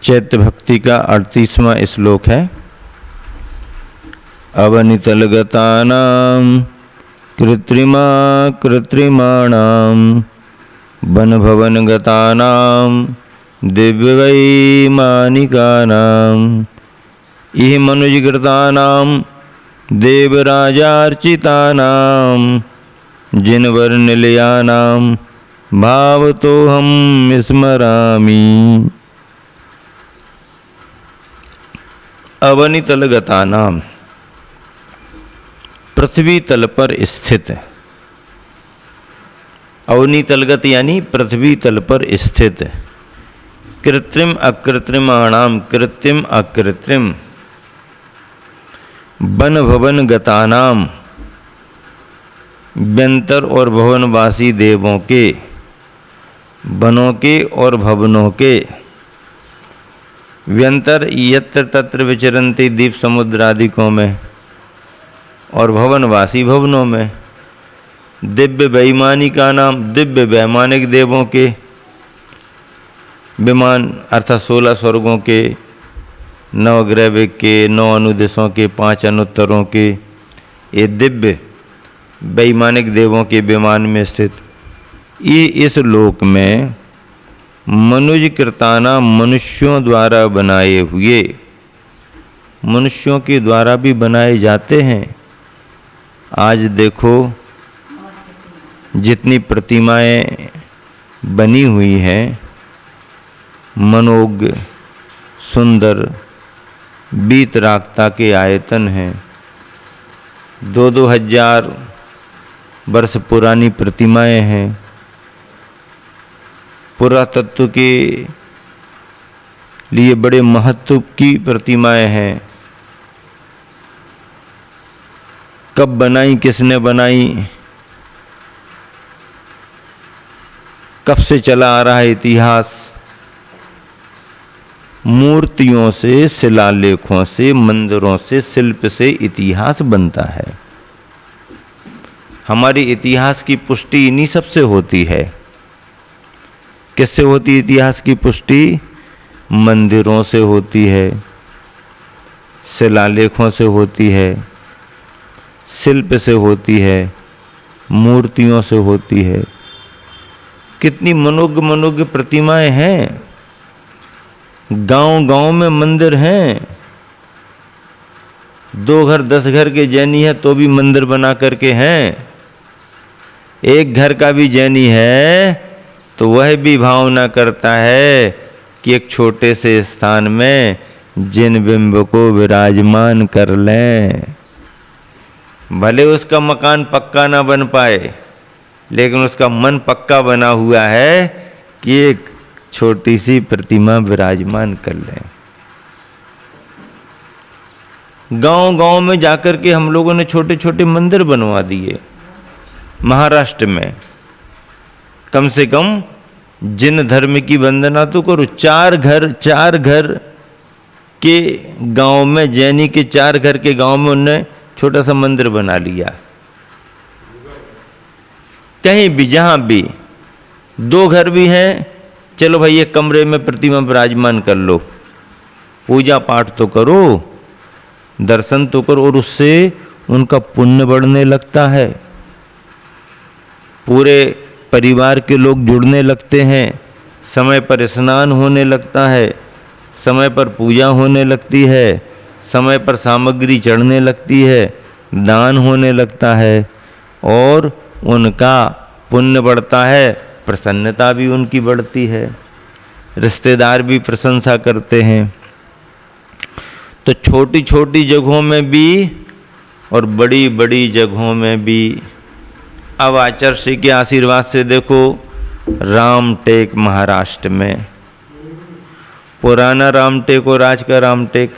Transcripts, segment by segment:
चैत्य भक्ति का 38वां श्लोक है। अवनितलगतानां कृत्रिमा कृत्रिमाणां वन भवन गतानां दिव्यवैमानिकानां इह मनुजकृतानां देवराजार्चितानां जिनवर्निलयानां भावतोऽहं स्मरामि। अवनितलगतानां, पृथ्वी तल पर स्थित। अवनितलगत यानी पृथ्वी तल पर स्थित। कृत्रिम अकृत्रिमाणाम, कृत्रिम अकृत्रिम, वन भवन गतानाम, व्यंतर और भवनवासी देवों के, वनों के और भवनों के। व्यंतर यत्र तत्र विचरन्ति द्वीप समुद्र आदिकों में, और भवनवासी भवनों में। दिव्य वैमानिका नाम, दिव्य वैमानिक देवों के, विमान अर्थात 16 स्वर्गों के, 9 ग्रह के, 9 अनुदेशों के, 5 अनुत्तरों के, ये दिव्य वैमानिक देवों के विमान में स्थित। ये इस लोक में मनुजकृताना, मनुष्यों द्वारा बनाए हुए, मनुष्यों के द्वारा भी बनाए जाते हैं। आज देखो जितनी प्रतिमाएं बनी हुई हैं, मनोज्ञ सुंदर वीतरागता के आयतन हैं। 2-2 हजार वर्ष पुरानी प्रतिमाएं हैं। पुरातत्व के लिए बड़े महत्व की प्रतिमाएं हैं। कब बनाई, किसने बनाई, कब से चला आ रहा है इतिहास। मूर्तियों से, शिलालेखों से, मंदिरों से, शिल्प से इतिहास बनता है। हमारे इतिहास की पुष्टि इन्हीं सब से होती है। किससे होती है इतिहास की पुष्टि? मंदिरों से होती है, शिलालेखों से होती है, शिल्प से होती है, मूर्तियों से होती है। कितनी मनोज्ञ प्रतिमाएं हैं। गांव-गांव में मंदिर हैं। 2 घर 10 घर के जैनी है तो भी मंदिर बना करके हैं। एक घर का भी जैनी है तो वह भी भावना करता है कि एक छोटे से स्थान में जिन बिंब को विराजमान कर लें। भले उसका मकान पक्का ना बन पाए, लेकिन उसका मन पक्का बना हुआ है कि एक छोटी सी प्रतिमा विराजमान कर लें। गांव-गांव में जाकर के हम लोगों ने छोटे छोटे मंदिर बनवा दिए। महाराष्ट्र में कम से कम जिन धर्म की वंदना तो करो, 4 घर के गांव में, जैनी के 4 घर के गांव में उन्होंने छोटा सा मंदिर बना लिया। कहीं भी, जहां भी 2 घर भी हैं, चलो भाई एक कमरे में प्रतिमा विराजमान कर लो, पूजा पाठ तो करो, दर्शन तो करो, और उससे उनका पुण्य बढ़ने लगता है। पूरे परिवार के लोग जुड़ने लगते हैं, समय पर स्नान होने लगता है, समय पर पूजा होने लगती है, समय पर सामग्री चढ़ने लगती है, दान होने लगता है, और उनका पुण्य बढ़ता है, प्रसन्नता भी उनकी बढ़ती है, रिश्तेदार भी प्रशंसा करते हैं। तो छोटी छोटी जगहों में भी और बड़ी बड़ी जगहों में भी। अब आचार्य श्री के आशीर्वाद से देखो, रामटेक महाराष्ट्र में, पुराना रामटेक और आज का रामटेक,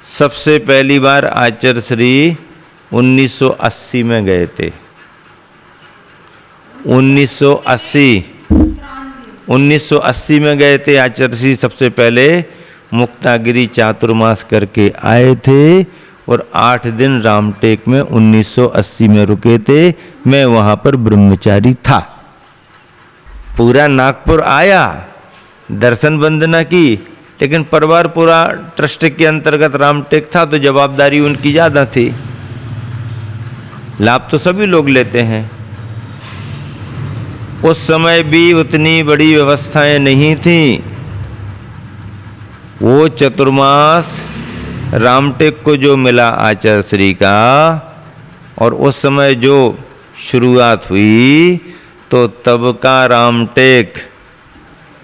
सबसे पहली बार आचार्य श्री 1980 में गए थे। 1980 में गए थे आचार्य श्री। सबसे पहले मुक्तागिरी चातुर्मास करके आए थे और 8 दिन रामटेक में 1980 में रुके थे। मैं वहां पर ब्रह्मचारी था। पूरा नागपुर आया दर्शन वंदना की, लेकिन परिवार पूरा ट्रस्ट के अंतर्गत रामटेक था तो जवाबदारी उनकी ज़्यादा थी। लाभ तो सभी लोग लेते हैं। उस समय भी उतनी बड़ी व्यवस्थाएं नहीं थी। वो चतुर्मास रामटेक को जो मिला आचार्य श्री का, और उस समय जो शुरुआत हुई तो तब का रामटेक,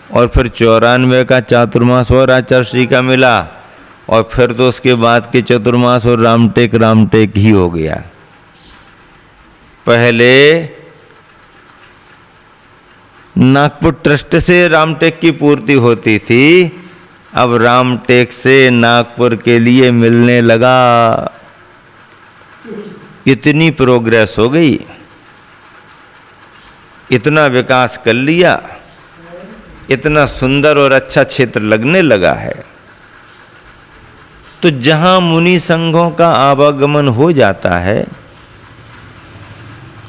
और फिर 94 का चातुर्मास और आचार्य श्री का मिला, और फिर तो उसके बाद के चतुर्मास और रामटेक ही हो गया। पहले नागपुर ट्रस्ट से रामटेक की पूर्ति होती थी, अब रामटेक से नागपुर के लिए मिलने लगा। इतनी प्रोग्रेस हो गई, इतना विकास कर लिया, इतना सुंदर और अच्छा क्षेत्र लगने लगा है। तो जहां मुनि संघों का आवागमन हो जाता है,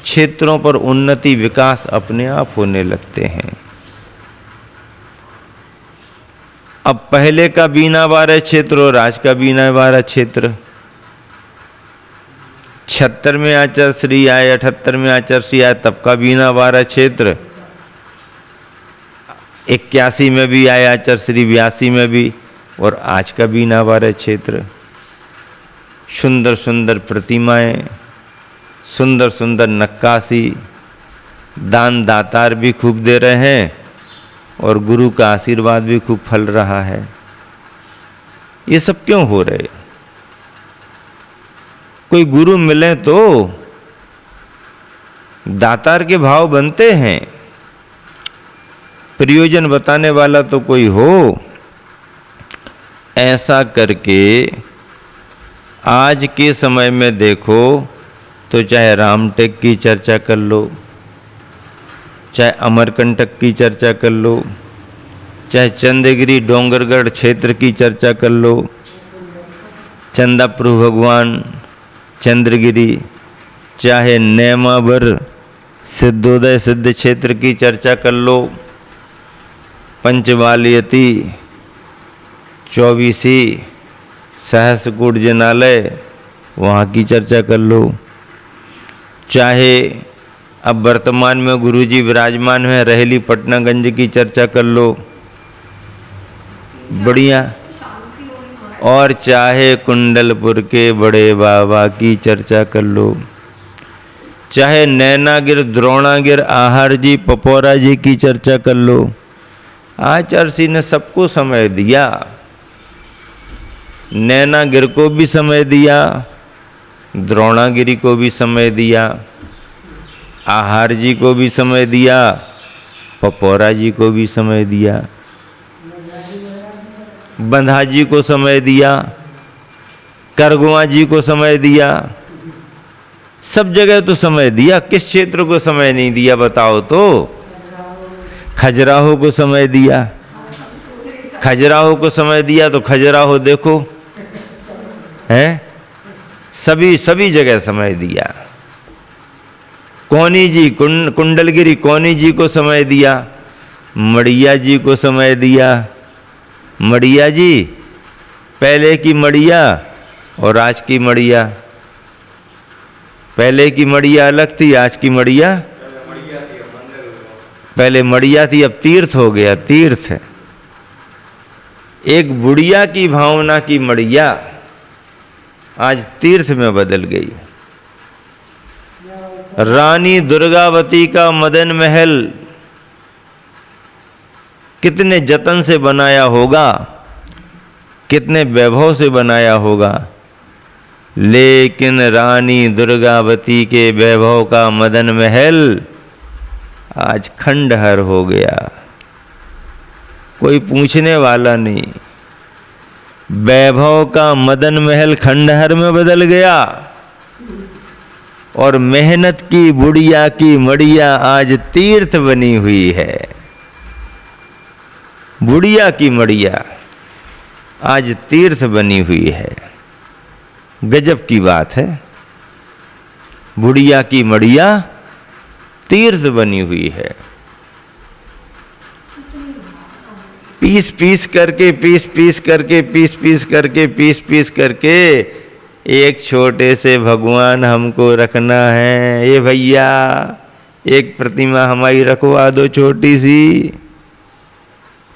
क्षेत्रों पर उन्नति विकास अपने आप होने लगते हैं। अब पहले का बीना बारह क्षेत्र और आज का बीना बारह क्षेत्र, 76 में आचार्य श्री आए, 78 में आचार्य श्री आए, तब का बीना बारह क्षेत्र, 81 में भी आए आचार्य श्री, 82 में भी, और आज का बीना बारह क्षेत्र। सुंदर सुंदर प्रतिमाएं, सुंदर सुंदर नक्काशी, दान दातार भी खूब दे रहे हैं, और गुरु का आशीर्वाद भी खूब फल रहा है। ये सब क्यों हो रहे? कोई गुरु मिले तो दातार के भाव बनते हैं, प्रयोजन बताने वाला तो कोई हो। ऐसा करके आज के समय में देखो तो चाहे रामटेक की चर्चा कर लो, चाहे अमरकंटक की चर्चा कर लो, चाहे चंद्रगिरी डोंगरगढ़ क्षेत्र की चर्चा कर लो, चंदाप्रभु भगवान चंद्रगिरी, चाहे नेमावर सिद्धोदय सिद्ध क्षेत्र की चर्चा कर लो, पंचवालियती, चौबीसी, सहस्रकूट जिनालय, वहाँ की चर्चा कर लो, चाहे अब वर्तमान में गुरुजी विराजमान है रहेली पटनागंज की चर्चा कर लो, बढ़िया, और चाहे कुंडलपुर के बड़े बाबा की चर्चा कर लो, चाहे नैनागिर द्रोणागिर आहार जी पपौरा जी की चर्चा कर लो। आचार्य श्री ने सबको समय दिया, नैनागिर को भी समय दिया, द्रोणागिरी को भी समय दिया, आहार जी को भी समय दिया, पपौरा जी को भी समय दिया, बंधा जी को समय दिया, करगुआ जी को समय दिया, सब जगह तो समय दिया। किस क्षेत्र को समय नहीं दिया बताओ तो? खजुराहो को समय दिया, खजुराहो को समय दिया तो खजुराहो देखो है, सभी जगह समय दिया। कौनी जी कुंडलगिरी कौनी जी को समय दिया, मड़िया जी को समय दिया। मड़िया जी, पहले की मड़िया और आज की मड़िया, पहले की मड़िया अलग थी, आज की मड़िया, पहले मड़िया थी अब तीर्थ हो गया, तीर्थ। एक बुढ़िया की भावना की मड़िया आज तीर्थ में बदल गई। रानी दुर्गावती का मदन महल कितने जतन से बनाया होगा, कितने वैभव से बनाया होगा, लेकिन रानी दुर्गावती के वैभव का मदन महल आज खंडहर हो गया। कोई पूछने वाला नहीं, वैभव का मदन महल खंडहर में बदल गया, और मेहनत की बुढ़िया की मड़िया आज तीर्थ बनी हुई है। बुढ़िया की मड़िया आज तीर्थ बनी हुई है। गजब की बात है, बुढ़िया की मड़िया तीर्थ बनी हुई है। पीस पीस करके एक छोटे से भगवान हमको रखना है। ये भैया एक प्रतिमा हमारी रखवा दो छोटी सी।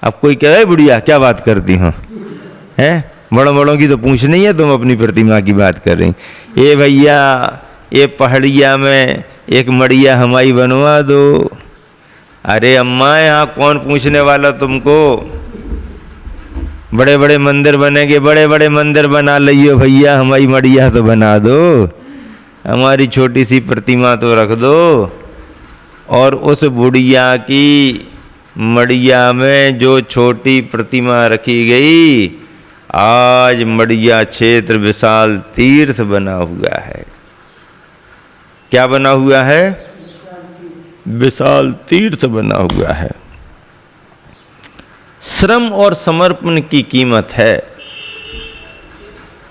अब कोई कह रहा बुढ़िया क्या बात करती हो, हैं? बड़ों बड़ों की तो पूछ नहीं है, तुम अपनी प्रतिमा की बात कर रही। ये भैया ये पहाड़िया में एक मड़िया हमारी बनवा दो। अरे अम्मा यहाँ कौन पूछने वाला तुमको, बड़े बड़े मंदिर बनेंगे, बड़े बड़े मंदिर बना लियो भैया, हमारी मड़िया तो बना दो, हमारी छोटी सी प्रतिमा तो रख दो। और उस बुढ़िया की मड़िया में जो छोटी प्रतिमा रखी गई, आज मड़िया क्षेत्र विशाल तीर्थ बना हुआ है। क्या बना हुआ है? विशाल तीर्थ बना हुआ है। श्रम और समर्पण की कीमत है,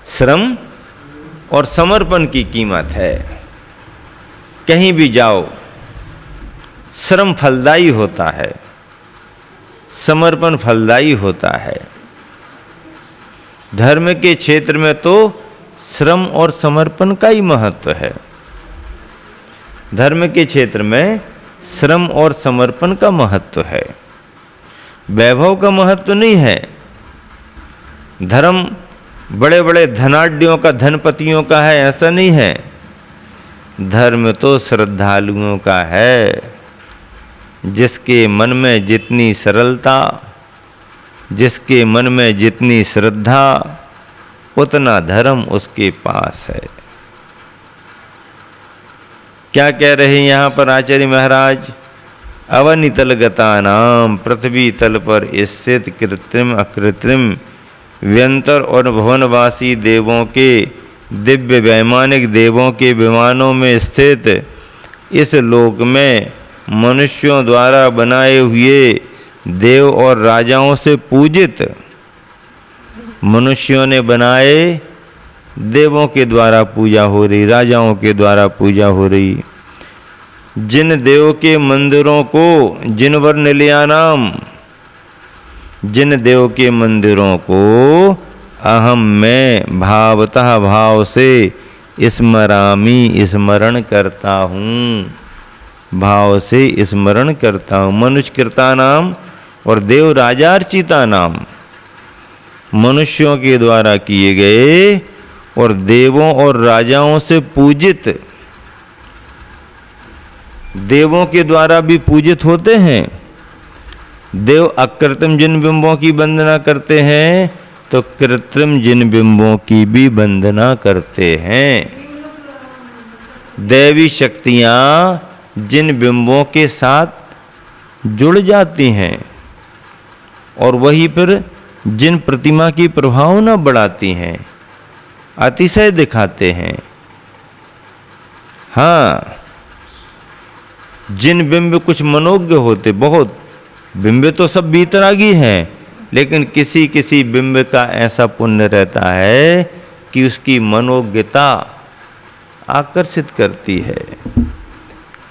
श्रम और समर्पण की कीमत है। कहीं भी जाओ श्रम फलदायी होता है, समर्पण फलदायी होता है। धर्म के क्षेत्र में तो श्रम और समर्पण का ही महत्व है। धर्म के क्षेत्र में श्रम और समर्पण का महत्व है, वैभव का महत्व नहीं है। धर्म बड़े बड़े धनाढ्यों का, धनपतियों का है, ऐसा नहीं है। धर्म तो श्रद्धालुओं का है, जिसके मन में जितनी सरलता, जिसके मन में जितनी श्रद्धा, उतना धर्म उसके पास है। क्या कह रहे हैं यहाँ पर आचार्य महाराज? अवनितल गता नाम, पृथ्वी तल पर स्थित कृत्रिम अकृत्रिम व्यंतर और भुवनवासी देवों के, दिव्य वैमानिक देवों के विमानों में स्थित इस लोक में मनुष्यों द्वारा बनाए हुए देव और राजाओं से पूजित, मनुष्यों ने बनाए देवों के द्वारा पूजा हो रही, राजाओं के द्वारा पूजा हो रही। जिन देव के मंदिरों को, जिन वर निलयानाम, जिन देव के मंदिरों को अहम मैं भावतः भाव से स्मरामि, स्मरण करता हूँ, भाव से स्मरण करता हूँ। मनुष्य कृता नाम और देव राजार्चिता नाम, मनुष्यों के द्वारा किए गए और देवों और राजाओं से पूजित, देवों के द्वारा भी पूजित होते हैं। देव अकृत्रिम जिन बिंबों की वंदना करते हैं, तो कृत्रिम जिन बिंबों की भी वंदना करते हैं। दैवी शक्तियां जिन बिंबों के साथ जुड़ जाती हैं और वही फिर जिन प्रतिमा की प्रभावना बढ़ाती हैं, अतिशय दिखाते हैं। हाँ, जिन बिंब कुछ मनोज्ञ होते, बहुत बिंब तो सब बीतरागी हैं, लेकिन किसी किसी बिंब का ऐसा पुण्य रहता है कि उसकी मनोज्ञता आकर्षित करती है,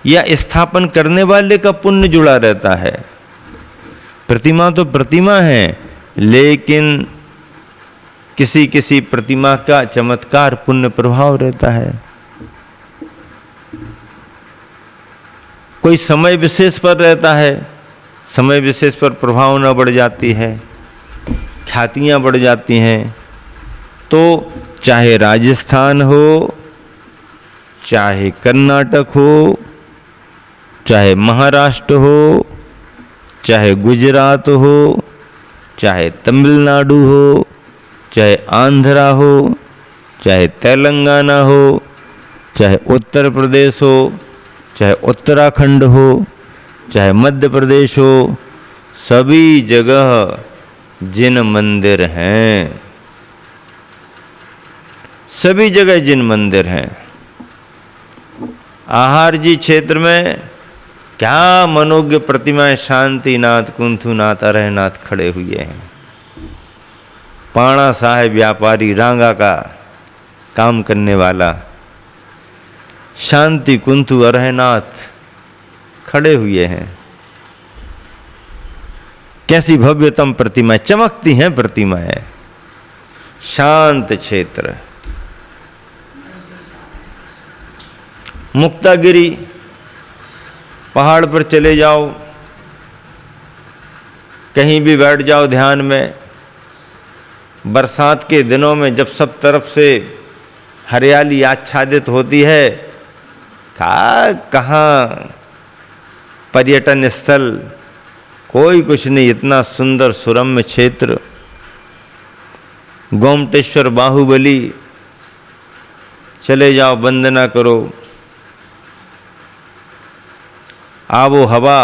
या स्थापन करने वाले का पुण्य जुड़ा रहता है। प्रतिमा तो प्रतिमा है, लेकिन किसी किसी प्रतिमा का चमत्कार पुण्य प्रभाव रहता है। कोई समय विशेष पर रहता है, समय विशेष पर प्रभावना बढ़ जाती है, ख्यातियाँ बढ़ जाती हैं। तो चाहे राजस्थान हो, चाहे कर्नाटक हो, चाहे महाराष्ट्र हो, चाहे गुजरात हो, चाहे तमिलनाडु हो, चाहे आंध्रा हो, चाहे तेलंगाना हो, चाहे उत्तर प्रदेश हो, चाहे उत्तराखंड हो, चाहे मध्य प्रदेश हो, सभी जगह जिन मंदिर हैं, सभी जगह जिन मंदिर हैं। आहार जी क्षेत्र में क्या मनोज्ञ प्रतिमाएं शांतिनाथ, कुंथुनाथ, अरहनाथ खड़े हुए हैं। पाणा साहेब व्यापारी, रांगा का काम करने वाला, शांति कुंथु अरहनाथ खड़े हुए हैं। कैसी भव्यतम प्रतिमाएं, चमकती हैं प्रतिमाएं। शांत क्षेत्र। मुक्तागिरी, पहाड़ पर चले जाओ, कहीं भी बैठ जाओ ध्यान में। बरसात के दिनों में जब सब तरफ से हरियाली आच्छादित होती है, कहाँ पर्यटन स्थल, कोई कुछ नहीं, इतना सुंदर सुरम्य क्षेत्र। गोमटेश्वर, बाहुबली, चले जाओ, वंदना करो। आबो हवा,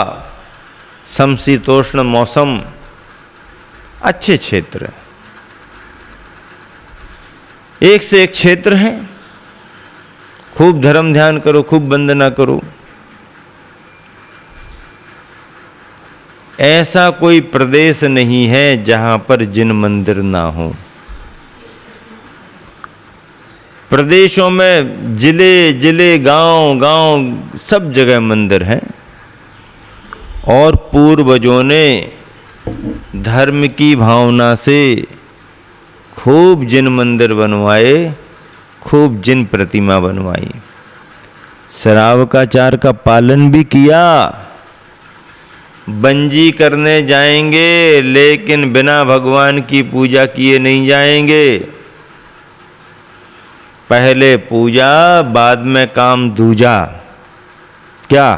समशीतोष्ण मौसम, अच्छे क्षेत्र, एक से एक क्षेत्र है। खूब धर्म ध्यान करो, खूब वंदना करो। ऐसा कोई प्रदेश नहीं है जहां पर जिन मंदिर ना हो। प्रदेशों में जिले जिले, गांव गांव, सब जगह मंदिर हैं। और पूर्वजों ने धर्म की भावना से खूब जिन मंदिर बनवाए, खूब जिन प्रतिमा बनवाई। श्रावकाचार का पालन भी किया। बंजी करने जाएंगे लेकिन बिना भगवान की पूजा किए नहीं जाएंगे। पहले पूजा, बाद में काम दूजा। क्या?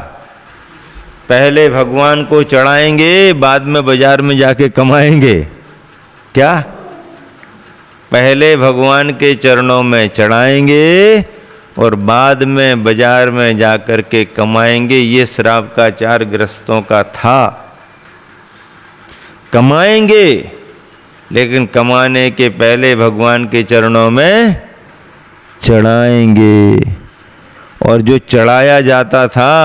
पहले भगवान को चढ़ाएंगे, बाद में बाजार में जाके कमाएंगे। क्या? पहले भगवान के चरणों में चढ़ाएंगे और बाद में बाजार में जाकर के कमाएंगे। ये श्रावकाचार ग्रस्तों का था। कमाएंगे लेकिन कमाने के पहले भगवान के चरणों में चढ़ाएंगे। और जो चढ़ाया जाता था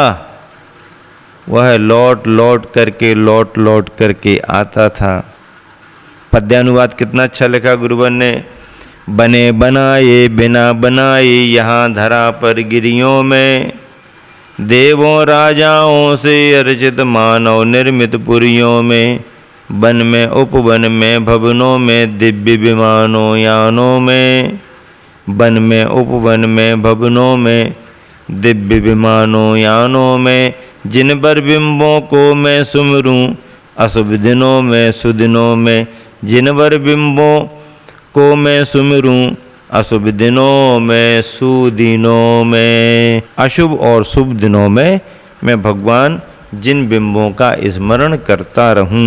वह लौट लौट करके आता था। पद्यानुवाद कितना अच्छा लिखा गुरुवर ने। बने बनाए बिना बनाए यहाँ धरा पर गिरियों में, देवों राजाओं से अर्चित मानव निर्मित पुरियों में, वन में उपवन में भवनों में दिव्य विमानों यानों में, वन में उपवन में भवनों में दिव्य विमानों यानों में, जिन पर बिंबों को मैं सुमरूं अशुभ दिनों में सुदिनों में, जिन पर बिंबों को मैं सुमिरूं अशुभ दिनों में सुदिनों में। अशुभ और शुभ दिनों में मैं भगवान जिन बिंबों का स्मरण करता रहूं।